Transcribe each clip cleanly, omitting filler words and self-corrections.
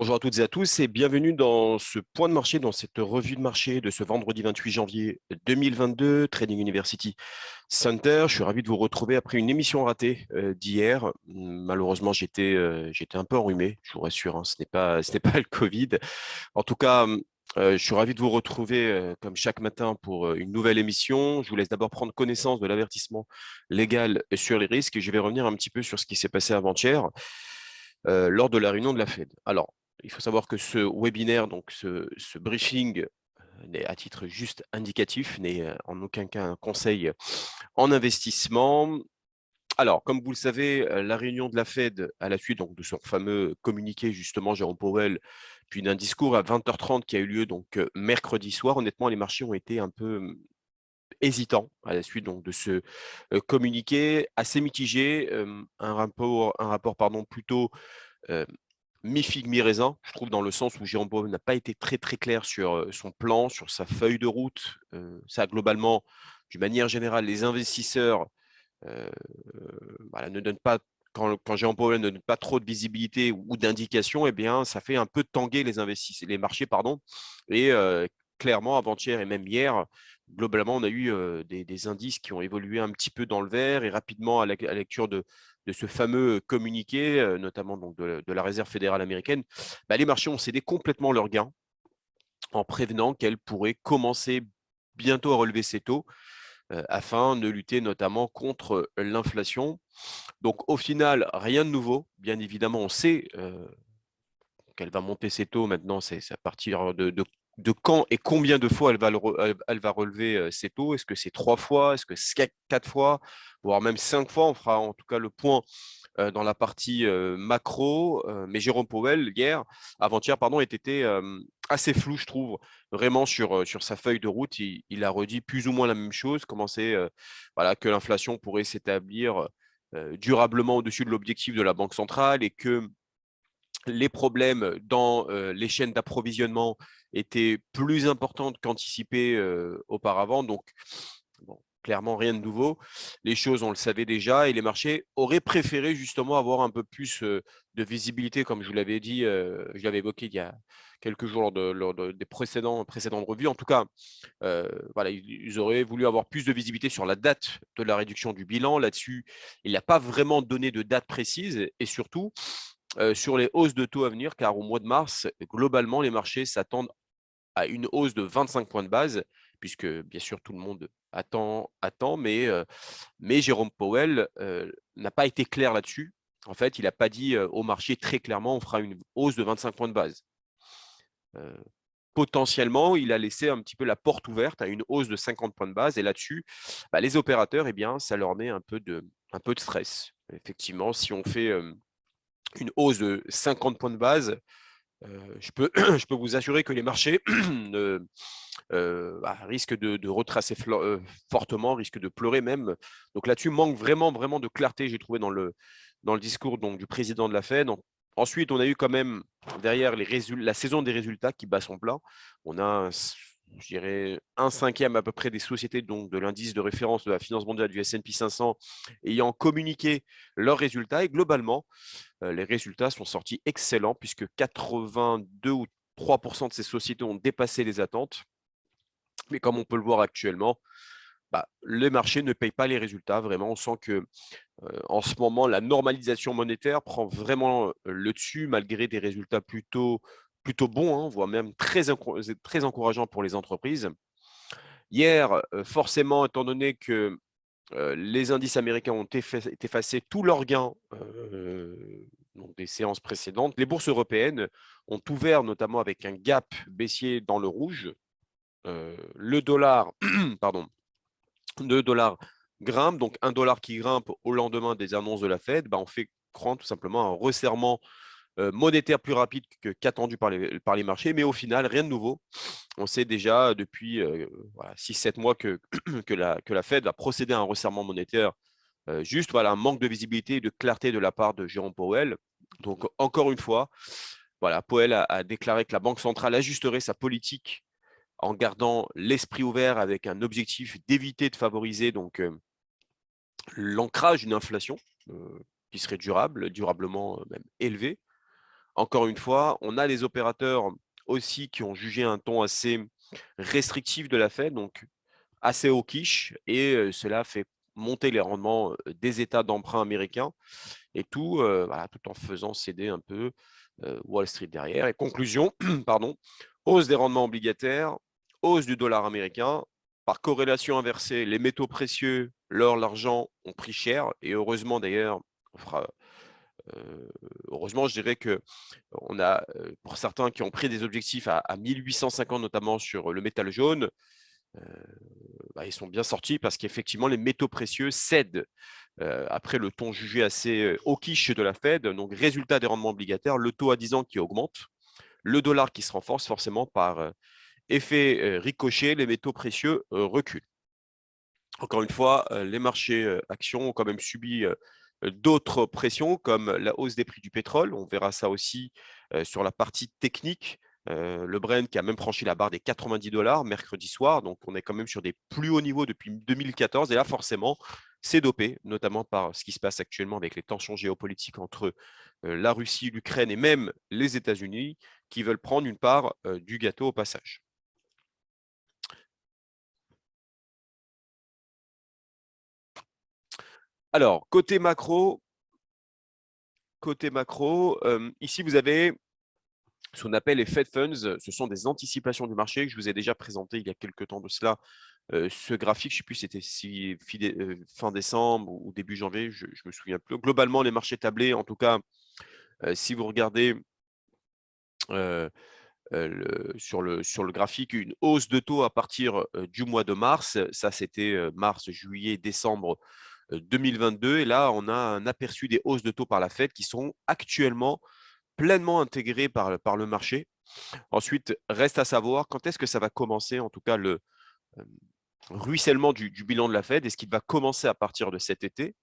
Bonjour à toutes et à tous et bienvenue dans ce point de marché, dans cette revue de marché de ce vendredi 28 janvier 2022, Trading University Center. Je suis ravi de vous retrouver après une émission ratée d'hier. Malheureusement, j'étais un peu enrhumé, je vous rassure, hein, ce n'est pas le Covid. En tout cas, je suis ravi de vous retrouver comme chaque matin pour une nouvelle émission. Je vous laisse d'abord prendre connaissance de l'avertissement légal sur les risques et je vais revenir un petit peu sur ce qui s'est passé avant-hier lors de la réunion de la Fed. Alors, il faut savoir que ce webinaire, donc ce briefing, n'est à titre juste indicatif, n'est en aucun cas un conseil en investissement. Alors, comme vous le savez, la réunion de la Fed à la suite donc, de son fameux communiqué, justement, Jérôme Powell, puis d'un discours à 20h30 qui a eu lieu donc mercredi soir, honnêtement, les marchés ont été un peu hésitants à la suite donc, de ce communiqué, assez mitigé, un rapport pardon, plutôt euh, mi-figue, mi-raisin, je trouve, dans le sens où Jérôme Powell n'a pas été très très clair sur son plan, sur sa feuille de route. Ça, globalement, d'une manière générale, les investisseurs voilà, ne donnent pas, quand Jérôme Powell ne donne pas trop de visibilité ou d'indication, eh bien, ça fait un peu tanguer les marchés, pardon. Et clairement, avant-hier et même hier, globalement, on a eu des indices qui ont évolué un petit peu dans le vert et rapidement, à la lecture de ce fameux communiqué, notamment donc de la Réserve fédérale américaine, bah, les marchés ont cédé complètement leurs gains en prévenant qu'elle pourrait commencer bientôt à relever ses taux afin de lutter notamment contre l'inflation. Donc au final, rien de nouveau. Bien évidemment, on sait qu'elle va monter ses taux maintenant, c'est à partir de quand et combien de fois elle va relever ses taux. Est-ce que c'est 3 fois? Est-ce que c'est 4 fois? Voire même 5 fois? On fera en tout cas le point dans la partie macro. Mais Jérôme Powell, avant-hier, pardon, était assez flou, je trouve, vraiment sur sa feuille de route. Il a redit plus ou moins la même chose, voilà, que l'inflation pourrait s'établir durablement au-dessus de l'objectif de la Banque centrale et que les problèmes dans les chaînes d'approvisionnement étaient plus importants qu'anticipés auparavant. Donc, bon, clairement, rien de nouveau. Les choses, on le savait déjà, et les marchés auraient préféré justement avoir un peu plus de visibilité, comme je vous l'avais dit, je l'avais évoqué il y a quelques jours des précédentes revues. En tout cas, voilà, ils auraient voulu avoir plus de visibilité sur la date de la réduction du bilan. Là-dessus, il n'a pas vraiment donné de date précise, et surtout, sur les hausses de taux à venir, car au mois de mars, globalement, les marchés s'attendent à une hausse de 25 points de base, puisque bien sûr tout le monde attend, mais Jérôme Powell n'a pas été clair là-dessus. En fait, il n'a pas dit au marché très clairement on fera une hausse de 25 points de base. Potentiellement, il a laissé un petit peu la porte ouverte à une hausse de 50 points de base, et là-dessus, bah, les opérateurs, eh bien, ça leur met un peu de stress. Effectivement, si on fait une hausse de 50 points de base, je peux, je peux vous assurer que les marchés risquent de retracer fortement, risquent de pleurer même. Donc là-dessus, manque vraiment, vraiment de clarté, j'ai trouvé dans le discours donc, du président de la Fed. Ensuite, on a eu quand même derrière la saison des résultats qui bat son plein. On a, je dirais, un cinquième à peu près des sociétés donc, de l'indice de référence de la finance mondiale du S&P 500 ayant communiqué leurs résultats. Et globalement, les résultats sont sortis excellents puisque 82 ou 3% de ces sociétés ont dépassé les attentes. Mais comme on peut le voir actuellement, bah, les marchés ne payent pas les résultats. Vraiment, on sent que en ce moment, la normalisation monétaire prend vraiment le dessus malgré des résultats plutôt bons, hein, voire même très encourageants pour les entreprises. Hier, forcément, étant donné que les indices américains ont effacé tous leurs gains donc des séances précédentes, les bourses européennes ont ouvert notamment avec un gap baissier dans le rouge. Le dollar, pardon, le dollar grimpe, donc un dollar qui grimpe au lendemain des annonces de la Fed, bah, on fait croire tout simplement un resserrement monétaire plus rapide qu'attendu par les marchés, mais au final, rien de nouveau. On sait déjà depuis voilà, 6-7 mois que la Fed va procéder à un resserrement monétaire. Juste voilà, un manque de visibilité et de clarté de la part de Jérôme Powell. Donc, encore une fois, voilà, Powell a déclaré que la Banque centrale ajusterait sa politique en gardant l'esprit ouvert avec un objectif d'éviter de favoriser donc l'ancrage d'une inflation qui serait durablement même élevée. Encore une fois, on a les opérateurs aussi qui ont jugé un ton assez restrictif de la Fed, donc assez hawkish, et cela fait monter les rendements des États d'emprunt américains, et tout, voilà, tout en faisant céder un peu Wall Street derrière. Et conclusion, pardon, hausse des rendements obligataires, hausse du dollar américain. Par corrélation inversée, les métaux précieux, l'or, l'argent ont pris cher, et heureusement d'ailleurs, heureusement, je dirais que on a, pour certains qui ont pris des objectifs à 1850 notamment sur le métal jaune, ils sont bien sortis parce qu'effectivement les métaux précieux cèdent après le ton jugé assez hawkish de la Fed. Donc résultat des rendements obligataires, le taux à 10 ans qui augmente, le dollar qui se renforce forcément par effet ricochet, les métaux précieux reculent. Encore une fois, les marchés actions ont quand même subi d'autres pressions comme la hausse des prix du pétrole. On verra ça aussi sur la partie technique. Le Brent qui a même franchi la barre des 90 $ mercredi soir. Donc, on est quand même sur des plus hauts niveaux depuis 2014. Et là, forcément, c'est dopé, notamment par ce qui se passe actuellement avec les tensions géopolitiques entre la Russie, l'Ukraine et même les États-Unis qui veulent prendre une part du gâteau au passage. Alors, côté macro, ici, vous avez ce qu'on appelle les Fed Funds. Ce sont des anticipations du marché que je vous ai déjà présenté il y a quelques temps de cela. Ce graphique, je ne sais plus si c'était fin décembre ou début janvier, je ne me souviens plus. Globalement, les marchés tablés, en tout cas, si vous regardez euh, sur le graphique, une hausse de taux à partir du mois de mars. Ça, c'était mars, juillet, décembre 2022. Et là, on a un aperçu des hausses de taux par la Fed qui sont actuellement pleinement intégrées par le marché. Ensuite, reste à savoir quand est-ce que ça va commencer, en tout cas le euh, ruissellement du bilan de la Fed. Est-ce qu'il va commencer à partir de cet été?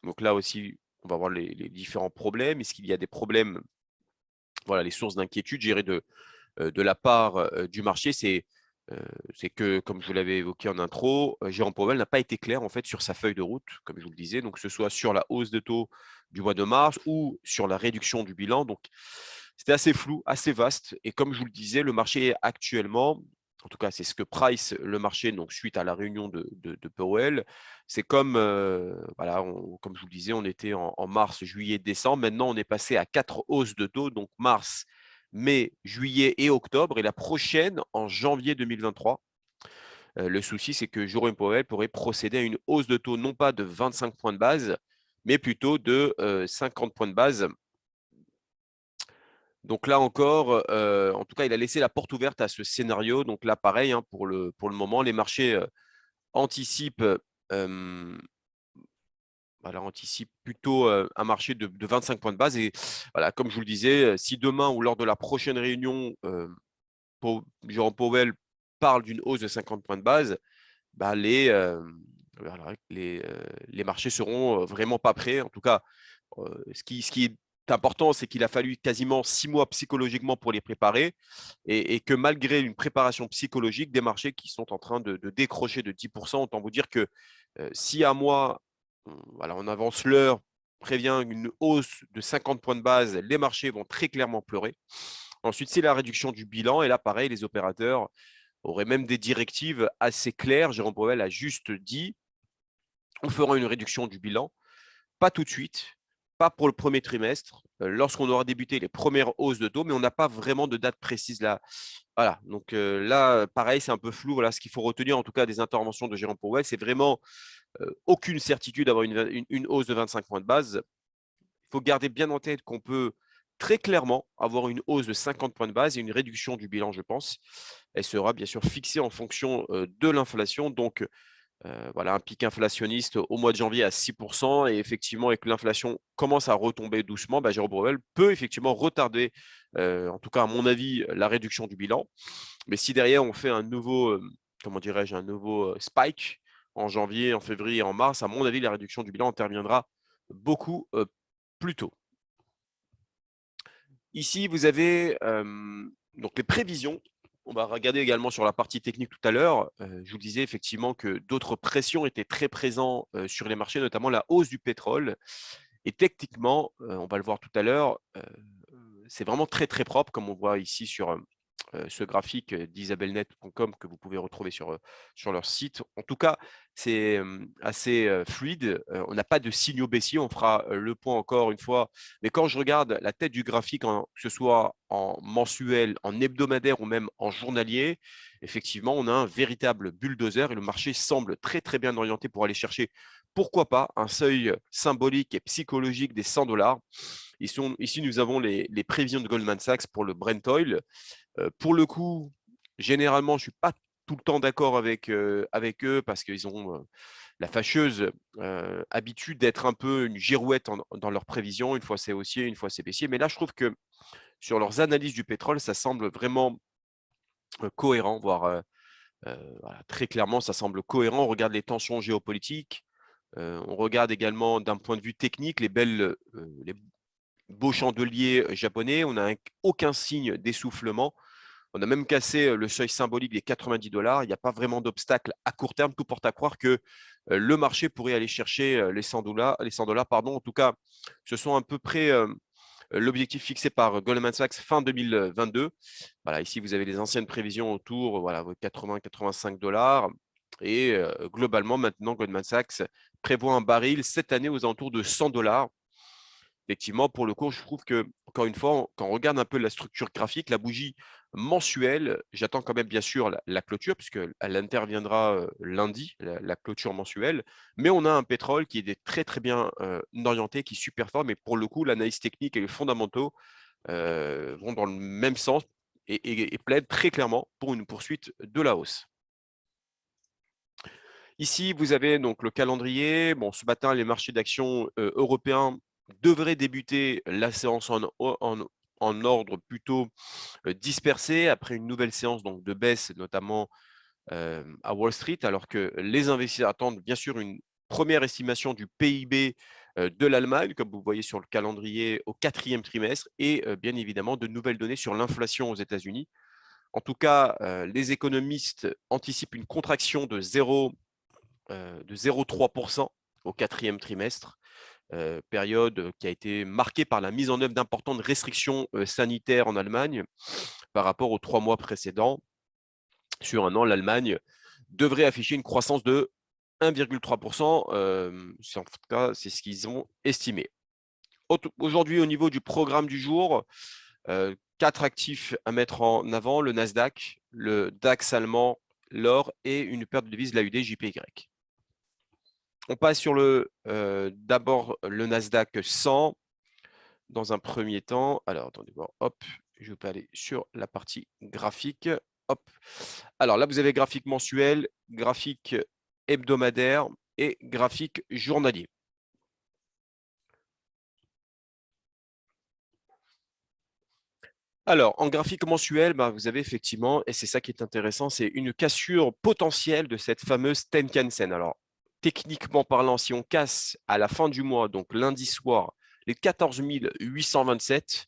Donc là aussi, on va voir les différents problèmes. Est-ce qu'il y a des problèmes? Voilà, les sources d'inquiétude, je dirais, de la part du marché, c'est que, comme je vous l'avais évoqué en intro, Jérôme Powell n'a pas été clair en fait sur sa feuille de route, comme je vous le disais, donc que ce soit sur la hausse de taux du mois de mars ou sur la réduction du bilan. Donc, c'était assez flou, assez vaste. Et comme je vous le disais, le marché est actuellement, en tout cas, c'est ce que price le marché, donc suite à la réunion de Powell. C'est comme, voilà, comme je vous le disais, on était en mars, juillet, décembre. Maintenant, on est passé à 4 hausses de taux, donc mars, mai, juillet et octobre, et la prochaine en janvier 2023. Le souci, c'est que Jérôme Powell pourrait procéder à une hausse de taux non pas de 25 points de base, mais plutôt de 50 points de base. Donc là encore, en tout cas, il a laissé la porte ouverte à ce scénario. Donc là, pareil, hein, pour le moment, les marchés anticipent, voilà, anticipe plutôt un marché de 25 points de base. Et voilà, comme je vous le disais, si demain ou lors de la prochaine réunion, Jérôme Powell parle d'une hausse de 50 points de base, bah, voilà, les marchés seront vraiment pas prêts. En tout cas, ce qui est important, c'est qu'il a fallu quasiment 6 mois psychologiquement pour les préparer, et que malgré une préparation psychologique, des marchés qui sont en train de décrocher de 10%, autant vous dire que si à moi, voilà, on avance l'heure, prévient une hausse de 50 points de base, les marchés vont très clairement pleurer. Ensuite, c'est la réduction du bilan. Et là, pareil, les opérateurs auraient même des directives assez claires. Jérôme Powell a juste dit, on fera une réduction du bilan, pas tout de suite, pas pour le premier trimestre, lorsqu'on aura débuté les premières hausses de taux, mais on n'a pas vraiment de date précise là. Voilà, donc là, pareil, c'est un peu flou. Voilà, ce qu'il faut retenir en tout cas des interventions de Jérôme Powell, c'est vraiment aucune certitude d'avoir une hausse de 25 points de base. Il faut garder bien en tête qu'on peut très clairement avoir une hausse de 50 points de base et une réduction du bilan, je pense. Elle sera bien sûr fixée en fonction de l'inflation. Donc, voilà, un pic inflationniste au mois de janvier à 6%. Et effectivement, et que l'inflation commence à retomber doucement, Jérôme Powell peut effectivement retarder, en tout cas à mon avis, la réduction du bilan. Mais si derrière, on fait un nouveau, comment dirais-je, un nouveau spike en janvier, en février, en mars, à mon avis, la réduction du bilan interviendra beaucoup plus tôt. Ici, vous avez donc les prévisions. On va regarder également sur la partie technique tout à l'heure. Je vous disais effectivement que d'autres pressions étaient très présentes sur les marchés, notamment la hausse du pétrole. Et techniquement, on va le voir tout à l'heure, c'est vraiment très, très propre, comme on voit ici sur ce graphique d'isabelnet.com que vous pouvez retrouver sur leur site. En tout cas, c'est assez fluide. On n'a pas de signaux baissiers. On fera le point encore une fois. Mais quand je regarde la tête du graphique, que ce soit en mensuel, en hebdomadaire ou même en journalier, effectivement, on a un véritable bulldozer et le marché semble très, très bien orienté pour aller chercher, pourquoi pas, un seuil symbolique et psychologique des 100 $. Ici, nous avons les prévisions de Goldman Sachs pour le Brent Oil. Pour le coup, généralement, je ne suis pas tout le temps d'accord avec eux parce qu'ils ont la fâcheuse habitude d'être un peu une girouette dans leurs prévisions. Une fois c'est haussier, une fois c'est baissier. Mais là, je trouve que sur leurs analyses du pétrole, ça semble vraiment cohérent, voire voilà, très clairement, ça semble cohérent. On regarde les tensions géopolitiques. On regarde également d'un point de vue technique les beaux chandeliers japonais. On n'a aucun signe d'essoufflement. On a même cassé le seuil symbolique des 90 $. Il n'y a pas vraiment d'obstacle à court terme. Tout porte à croire que le marché pourrait aller chercher les 100 $. Pardon. En tout cas, ce sont à peu près l'objectif fixé par Goldman Sachs fin 2022. Voilà, ici, vous avez les anciennes prévisions autour, voilà, 80-85 $. Et globalement, maintenant, Goldman Sachs prévoit un baril cette année aux alentours de 100 $. Effectivement, pour le coup, je trouve que, encore une fois, quand on regarde un peu la structure graphique, la bougie mensuelle, j'attends quand même bien sûr la clôture, puisqu'elle interviendra lundi, la clôture mensuelle, mais on a un pétrole qui est très très bien orienté, qui est super fort, mais pour le coup, l'analyse technique et les fondamentaux vont dans le même sens et plaident très clairement pour une poursuite de la hausse. Ici, vous avez donc le calendrier. Bon, ce matin, les marchés d'actions européens devraient débuter la séance en ordre plutôt dispersé après une nouvelle séance donc, de baisse, notamment à Wall Street, alors que les investisseurs attendent bien sûr une première estimation du PIB de l'Allemagne, comme vous voyez sur le calendrier au 4e trimestre, et bien évidemment de nouvelles données sur l'inflation aux États-Unis. En tout cas, les économistes anticipent une contraction de 0,3% au 4e trimestre, période qui a été marquée par la mise en œuvre d'importantes restrictions sanitaires en Allemagne par rapport aux 3 mois précédents. Sur un an, l'Allemagne devrait afficher une croissance de 1,3%. En tout cas, c'est ce qu'ils ont estimé. Aujourd'hui, au niveau du programme du jour, 4 actifs à mettre en avant, le Nasdaq, le DAX allemand, l'or et une paire de devises, l'AUD JPY. On passe sur d'abord le Nasdaq 100 dans un premier temps. Alors, attendez voir, hop, je peux aller sur la partie graphique. Hop. Alors là, vous avez graphique mensuel, graphique hebdomadaire et graphique journalier. Alors, en graphique mensuel, vous avez effectivement, et c'est ça qui est intéressant, c'est une cassure potentielle de cette fameuse Tenkan-sen. Alors, techniquement parlant, si on casse à la fin du mois, donc lundi soir, les 14 827,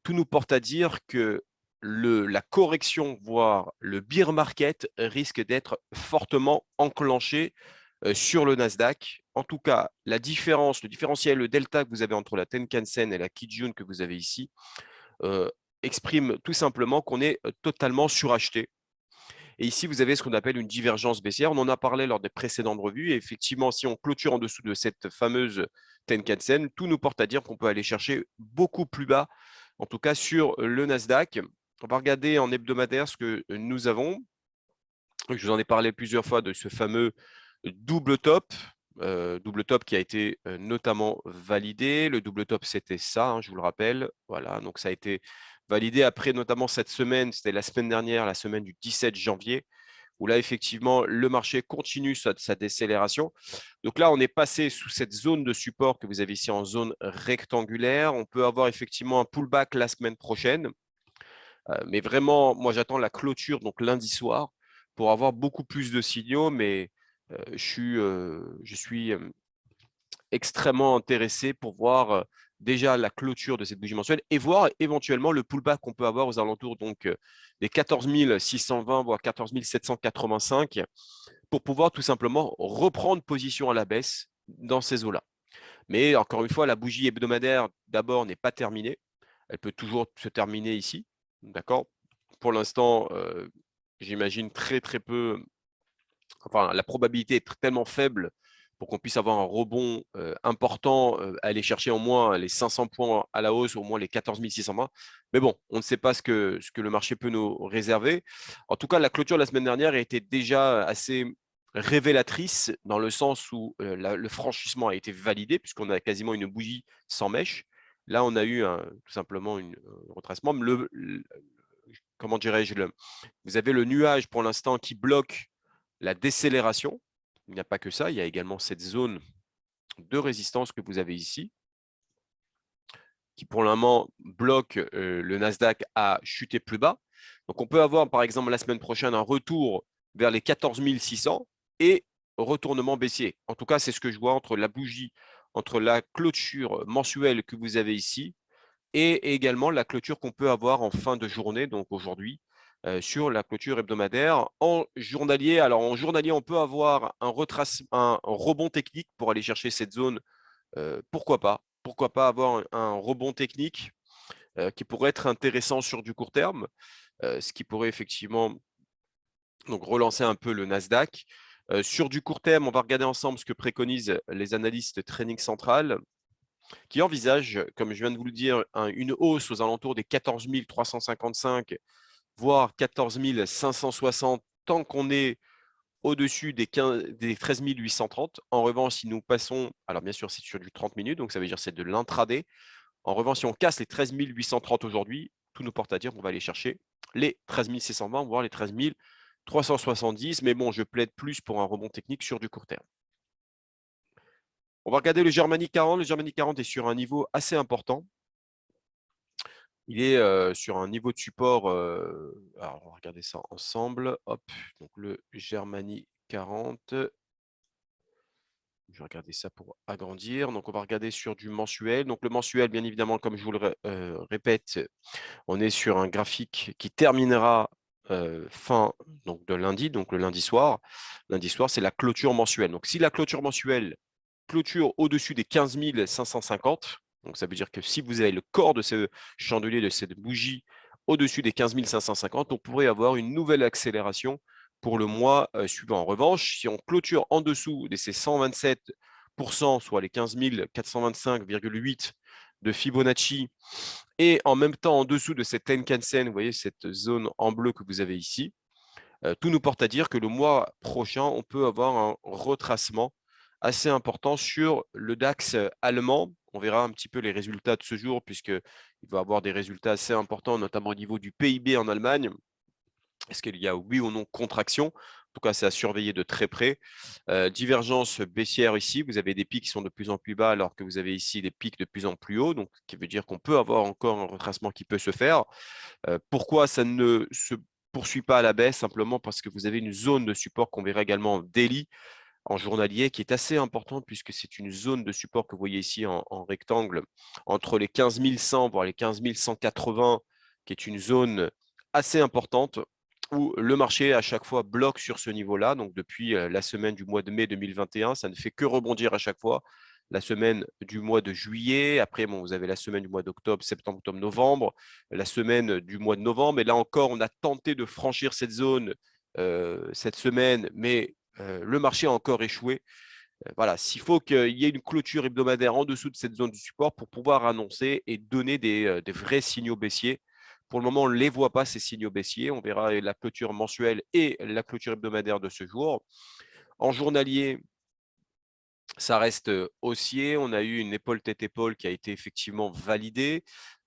tout nous porte à dire que la correction, voire le bear market, risque d'être fortement enclenché sur le Nasdaq. En tout cas, la différence, le différentiel, le delta que vous avez entre la Tenkan-sen et la Kijun que vous avez ici, exprime tout simplement qu'on est totalement suracheté. Et ici, vous avez ce qu'on appelle une divergence baissière. On en a parlé lors des précédentes revues. Et effectivement, si on clôture en dessous de cette fameuse Tenkan-sen, tout nous porte à dire qu'on peut aller chercher beaucoup plus bas, en tout cas sur le Nasdaq. On va regarder en hebdomadaire ce que nous avons. Je vous en ai parlé plusieurs fois de ce fameux double top. Double top qui a été notamment validé. Le double top, c'était ça, je vous le rappelle. Voilà, donc ça a été validé après notamment cette semaine, c'était la semaine dernière, la semaine du 17 janvier, où là, effectivement, le marché continue sa décélération. Donc là, on est passé sous cette zone de support que vous avez ici en zone rectangulaire. On peut avoir effectivement un pullback la semaine prochaine. Mais vraiment, moi, j'attends la clôture, donc lundi soir, pour avoir beaucoup plus de signaux. Mais je suis extrêmement intéressé pour voir déjà la clôture de cette bougie mensuelle et voir éventuellement le pullback qu'on peut avoir aux alentours donc, des 14 620 voire 14 785 pour pouvoir tout simplement reprendre position à la baisse dans ces eaux-là. Mais encore une fois, la bougie hebdomadaire d'abord n'est pas terminée. Elle peut toujours se terminer ici, d'accord? Pour l'instant, j'imagine très peu, enfin la probabilité est tellement faible pour qu'on puisse avoir un rebond important, aller chercher au moins les 500 points à la hausse, au moins les 14 620. Mais bon, on ne sait pas ce que le marché peut nous réserver. En tout cas, la clôture de la semaine dernière a été déjà assez révélatrice dans le sens où le franchissement a été validé puisqu'on a quasiment une bougie sans mèche. Là, on a eu tout simplement un retracement. Comment dirais-je, vous avez le nuage pour l'instant qui bloque la décélération. Il n'y a pas que ça, il y a également cette zone de résistance que vous avez ici, qui pour le moment bloque le Nasdaq à chuter plus bas. Donc on peut avoir par exemple la semaine prochaine un retour vers les 14 600 et retournement baissier. En tout cas, c'est ce que je vois entre la bougie, entre la clôture mensuelle que vous avez ici et également la clôture qu'on peut avoir en fin de journée, donc aujourd'hui, sur la clôture hebdomadaire. En journalier, alors en journalier, on peut avoir un rebond technique pour aller chercher cette zone. Pourquoi pas? Pourquoi pas avoir un rebond technique qui pourrait être intéressant sur du court terme, ce qui pourrait effectivement donc relancer un peu le Nasdaq. Sur du court terme, on va regarder ensemble ce que préconisent les analystes Training Central qui envisage, comme je viens de vous le dire, une hausse aux alentours des 14 355, voire 14 560, tant qu'on est au-dessus des 13 830. En revanche, si nous passons, alors bien sûr, c'est sur du 30 minutes, donc ça veut dire que c'est de l'intraday. En revanche, si on casse les 13 830 aujourd'hui, tout nous porte à dire qu'on va aller chercher les 13 620, voire les 13 370. Mais bon, je plaide plus pour un rebond technique sur du court terme. On va regarder le Germany 40. Le Germany 40 est sur un niveau assez important. Il est sur un niveau de support. Alors, on va regarder ça ensemble. Hop, donc le Germany 40. Je vais regarder ça pour agrandir. Donc, on va regarder sur du mensuel. Donc, le mensuel, bien évidemment, comme je vous le répète, on est sur un graphique qui terminera fin donc, de lundi, donc le lundi soir. Lundi soir, c'est la clôture mensuelle. Donc, si la clôture mensuelle clôture au-dessus des 15 550, donc ça veut dire que si vous avez le corps de ce chandelier, de cette bougie au-dessus des 15 550, on pourrait avoir une nouvelle accélération pour le mois suivant. En revanche, si on clôture en dessous de ces 127%, soit les 15 425,8 de Fibonacci, et en même temps en dessous de cette Tenkan-sen, vous voyez cette zone en bleu que vous avez ici, tout nous porte à dire que le mois prochain, on peut avoir un retracement assez important sur le DAX allemand. On verra un petit peu les résultats de ce jour, puisqu'il va avoir des résultats assez importants, notamment au niveau du PIB en Allemagne. Est-ce qu'il y a oui ou non contraction? En tout cas, c'est à surveiller de très près. Divergence baissière ici, vous avez des pics qui sont de plus en plus bas, alors que vous avez ici des pics de plus en plus hauts, donc qui veut dire qu'on peut avoir encore un retracement qui peut se faire. Pourquoi ça ne se poursuit pas à la baisse? Simplement parce que vous avez une zone de support qu'on verra également en daily, en journalier, qui est assez importante puisque c'est une zone de support que vous voyez ici en rectangle entre les 15 100 voire les 15 180, qui est une zone assez importante où le marché à chaque fois bloque sur ce niveau-là. Donc depuis la semaine du mois de mai 2021, ça ne fait que rebondir à chaque fois. La semaine du mois de juillet, après bon, vous avez la semaine du mois d'octobre, septembre, octobre, novembre, la semaine du mois de novembre. Et là encore, on a tenté de franchir cette zone cette semaine, mais le marché a encore échoué. Voilà, s'il faut qu'il y ait une clôture hebdomadaire en dessous de cette zone du support pour pouvoir annoncer et donner des vrais signaux baissiers. Pour le moment, on ne les voit pas, ces signaux baissiers. On verra la clôture mensuelle et la clôture hebdomadaire de ce jour. En journalier, ça reste haussier. On a eu une épaule tête-épaule qui a été effectivement validée,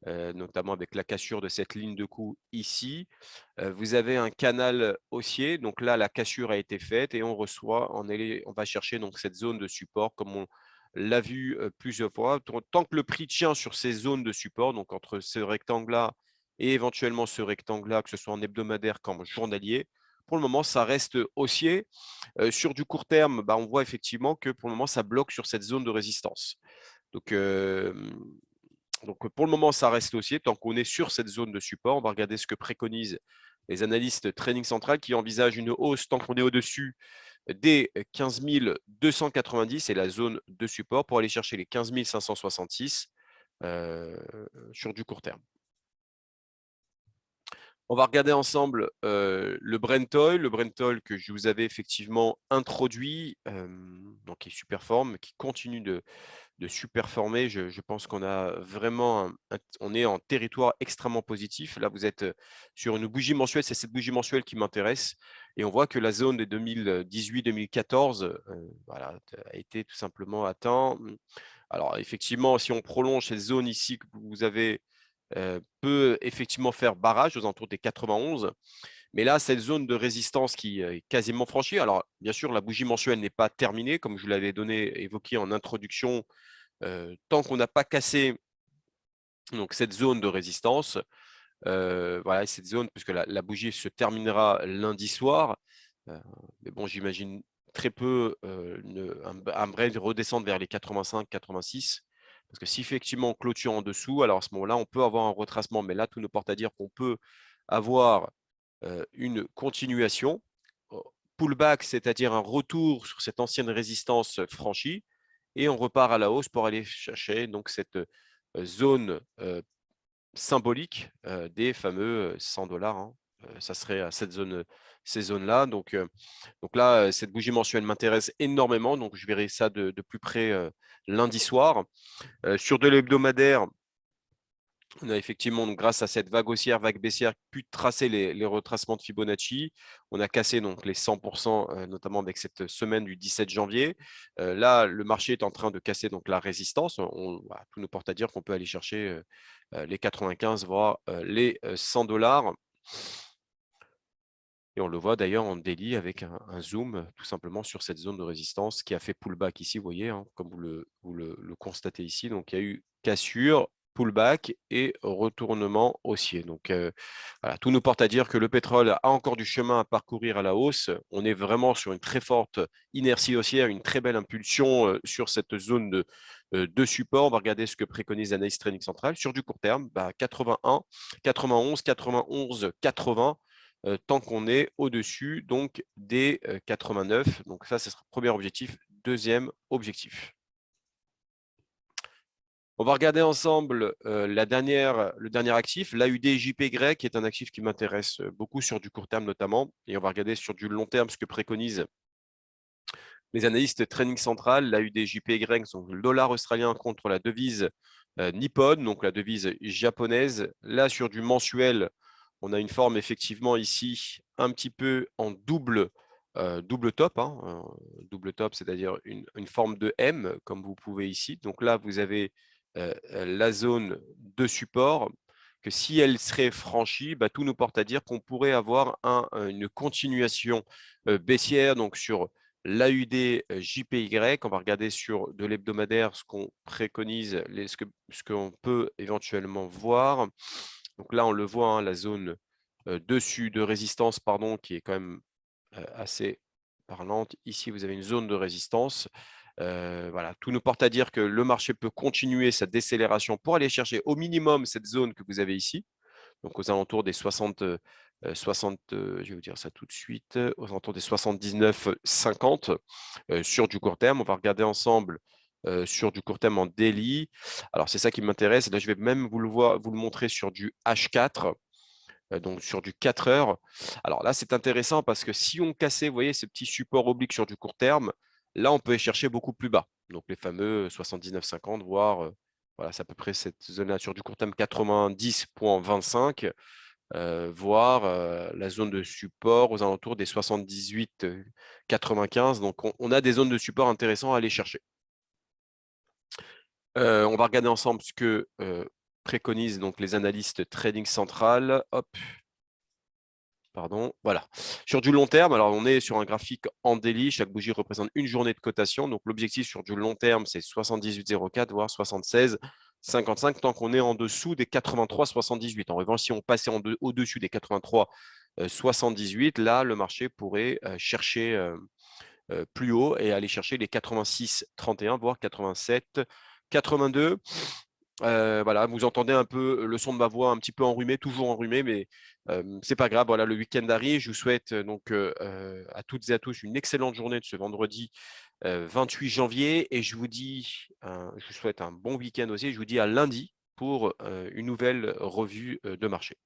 notamment avec la cassure de cette ligne de coup ici. Vous avez un canal haussier. Donc là, la cassure a été faite et on reçoit, on va chercher donc cette zone de support comme on l'a vu plusieurs fois. Tant que le prix tient sur ces zones de support, donc entre ce rectangle-là et éventuellement ce rectangle-là, que ce soit en hebdomadaire comme en journalier, pour le moment, ça reste haussier. Sur du court terme, on voit effectivement que pour le moment, ça bloque sur cette zone de résistance. Donc, pour le moment, ça reste haussier. Tant qu'on est sur cette zone de support, on va regarder ce que préconisent les analystes Training Central qui envisagent une hausse tant qu'on est au-dessus des 15 290 et la zone de support pour aller chercher les 15 566 sur du court terme. On va regarder ensemble le Brent Oil. Le Brent Oil que je vous avais effectivement introduit, donc qui superforme, qui continue de superformer. Je pense qu'on a vraiment on est en territoire extrêmement positif. Là, vous êtes sur une bougie mensuelle, c'est cette bougie mensuelle qui m'intéresse. Et on voit que la zone des 2018-2014 voilà, a été tout simplement atteint. Alors, effectivement, si on prolonge cette zone ici que vous avez, peut effectivement faire barrage aux alentours des 91. Mais là, cette zone de résistance qui est quasiment franchie. Alors, bien sûr, la bougie mensuelle n'est pas terminée, comme je vous l'avais évoqué en introduction. Tant qu'on n'a pas cassé donc, cette zone de résistance, voilà, cette zone, puisque la bougie se terminera lundi soir. Mais bon, j'imagine très peu un Brent redescendre vers les 85, 86. Parce que si effectivement on clôture en dessous, alors à ce moment-là, on peut avoir un retracement. Mais là, tout nous porte à dire qu'on peut avoir une continuation, pullback, c'est-à-dire un retour sur cette ancienne résistance franchie, et on repart à la hausse pour aller chercher donc cette zone symbolique des fameux 100 $. Hein. Ça serait à ces zones-là. Donc là, cette bougie mensuelle m'intéresse énormément. Donc, je verrai ça de plus près lundi soir. Sur de l'hebdomadaire, on a effectivement, donc, grâce à cette vague haussière, vague baissière, pu tracer les retracements de Fibonacci. On a cassé donc les 100%, notamment avec cette semaine du 17 janvier. Là, le marché est en train de casser donc la résistance. Voilà, tout nous porte à dire qu'on peut aller chercher les 95, voire les 100 $. Et on le voit d'ailleurs en daily avec un zoom tout simplement sur cette zone de résistance qui a fait pullback ici, vous voyez, hein, comme vous le constatez ici. Donc, il y a eu cassure, pullback et retournement haussier. Donc, voilà, tout nous porte à dire que le pétrole a encore du chemin à parcourir à la hausse. On est vraiment sur une très forte inertie haussière, une très belle impulsion sur cette zone de support. On va regarder ce que préconise l'analyse trading centrale. Sur du court terme, 81, 91, 91, 80. Tant qu'on est au-dessus donc des 89. Donc ça, ce sera le premier objectif. Deuxième objectif. On va regarder ensemble le dernier actif, l'AUD-JPY, qui est un actif qui m'intéresse beaucoup sur du court terme notamment. Et on va regarder sur du long terme ce que préconisent les analystes trading central. L'AUD-JPY, donc le dollar australien contre la devise nippon, donc la devise japonaise. Là, sur du mensuel, on a une forme effectivement ici un petit peu en double top. Hein, double top, c'est-à-dire une forme de M, comme vous pouvez ici. Donc là, vous avez la zone de support, que si elle serait franchie, tout nous porte à dire qu'on pourrait avoir une continuation baissière donc sur l'AUD JPY. On va regarder sur de l'hebdomadaire ce qu'on préconise, ce qu'on peut éventuellement voir. Donc là, on le voit, hein, la zone dessus de résistance, pardon, qui est quand même assez parlante. Ici, vous avez une zone de résistance. Voilà, tout nous porte à dire que le marché peut continuer sa décélération pour aller chercher au minimum cette zone que vous avez ici, donc aux alentours des 60, je vais vous dire ça tout de suite, aux alentours des 79,50 sur du court terme. On va regarder ensemble sur du court terme en daily. Alors, c'est ça qui m'intéresse. Là, je vais même vous le montrer sur du H4. Donc sur du 4 heures. Alors là, c'est intéressant parce que si on cassait, vous voyez, ce petit support oblique sur du court terme, là, on peut aller chercher beaucoup plus bas. Donc les fameux 79,50, voire, voilà, c'est à peu près cette zone-là sur du court terme 90,25, voire la zone de support aux alentours des 78,95. Donc on a des zones de support intéressantes à aller chercher. On va regarder ensemble ce que préconisent donc les analystes trading central. Hop. Pardon, voilà. Sur du long terme, alors on est sur un graphique en daily, chaque bougie représente une journée de cotation. Donc l'objectif sur du long terme, c'est 78,04 voire 76,55 tant qu'on est en dessous des 83,78. En revanche, si on passait au-dessus des 83,78, là, le marché pourrait chercher plus haut et aller chercher les 86,31 voire 87,82. Voilà, vous entendez un peu le son de ma voix un petit peu enrhumé, toujours enrhumé, mais c'est pas grave. Voilà, le week-end arrive. Je vous souhaite donc à toutes et à tous une excellente journée de ce vendredi 28 janvier et je vous souhaite un bon week-end aussi. Je vous dis à lundi pour une nouvelle revue de marché.